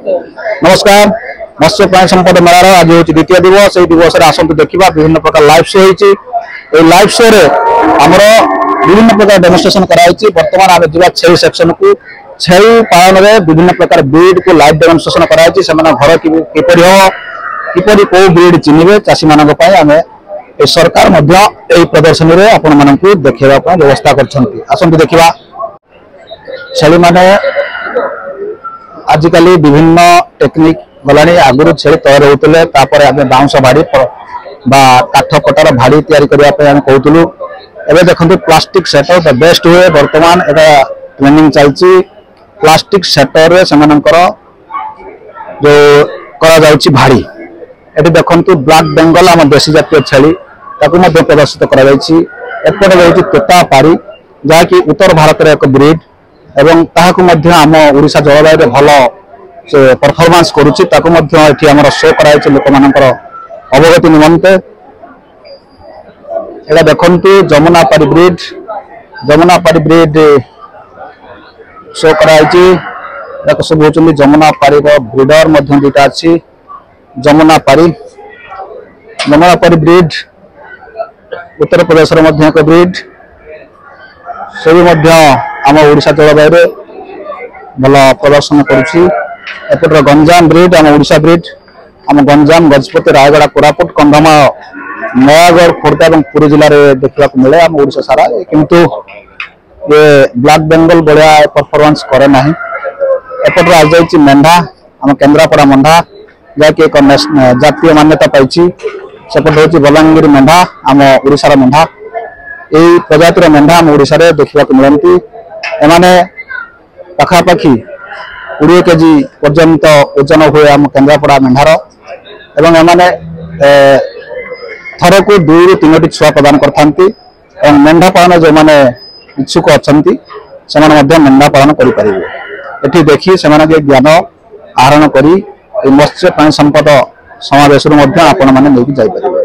नमस्कार मत्स्य प्राणी संपद मेलार आज हूँ द्वितीय दिवस। यही दिवस आसतु देखा विभिन्न प्रकार लाइव शो होती। लाइव शो रे आमर विभिन्न प्रकार डेमोन्स्ट्रेशन कराई। बर्तमान आम जा छेली सेक्शन को छेली पालन में विभिन्न प्रकार ब्रीड को लाइव डेमोन्स्ट्रेशन कराई। से घर किपरि हो किपरि को ब्रीड चिन्हे चाषी मान आम सरकार प्रदर्शनी में आपण मान देखा व्यवस्था कर देखा छेली माने आजिकल विभिन्न टेक्निक गलानी आगुरी छेली तय रोते आम बाउंस भाड़ी काठ पटार भाड़ी तैयारी करने कहूलु। एवं देखते प्लास्टिक सेटर द बेस्ट हुए। बर्तमान एटा ट्रेनिंग चलती प्लास्टिक सेटर रे सेमानकर जो करा भाड़ी ये देखते ब्लैक बेंगल आम देशी जातीय छेली प्रदर्शित करपटे रही तोता पारी जहाँकि उत्तर भारत एक ब्रीड एवं ताहाकु मध्य आम ओडिशा जलवायु भल से परफॉर्मेंस करुच्ची शो कराई लोक मानकर अवगति निमंते। एटा देखंतु जमुना पारी ब्रीड शो कराई। सब होचंदी जमुना पारी ब्रीडर मध्य दुटा अच्छी जमुना पारी ब्रीड उत्तर प्रदेश एक ब्रीड से आम ओडिशा जलवायु भल प्रदर्शन करुच्ची। एपटर गंजाम ब्रीड आम ओडिशा ब्रीड आम गंजाम गजपति रायगड़ा कोरापुट कंधमाल नयागढ़ खोर्धा और पुरी जिले में देखा मिले आम ओडिशा सारा। किंतु ये ब्लैक बेंगल बढ़िया परफॉर्मेंस करे ना। एपटर आज जाइए मेंढा आम केन्द्रापड़ा मेंढा जहाँकि एक जातीय मान्यता पाई। सेपट हूँ बलांगीर मेंढा आम ओडिशार मेंढा। यही प्रजातिर मेंढा आम ओडिशा रे देखा मिलती। एमाने पाखापाखि 20 केजी पर्यंत ओजन हुए आम केन्द्रापड़ा मेंढार। एवं एमाने थर को 2 ରୁ 3ଟି छुआ प्रदान करथांती। मेंढा पालन जो माने इच्छुक अछंती सेमाने मेंढा पालन करि परिबे। एठी देखि सेमाने ज्ञान आहरण करी मत्स्य प्राणी संपद समावेश आपण माने नेकी जाई परिबे।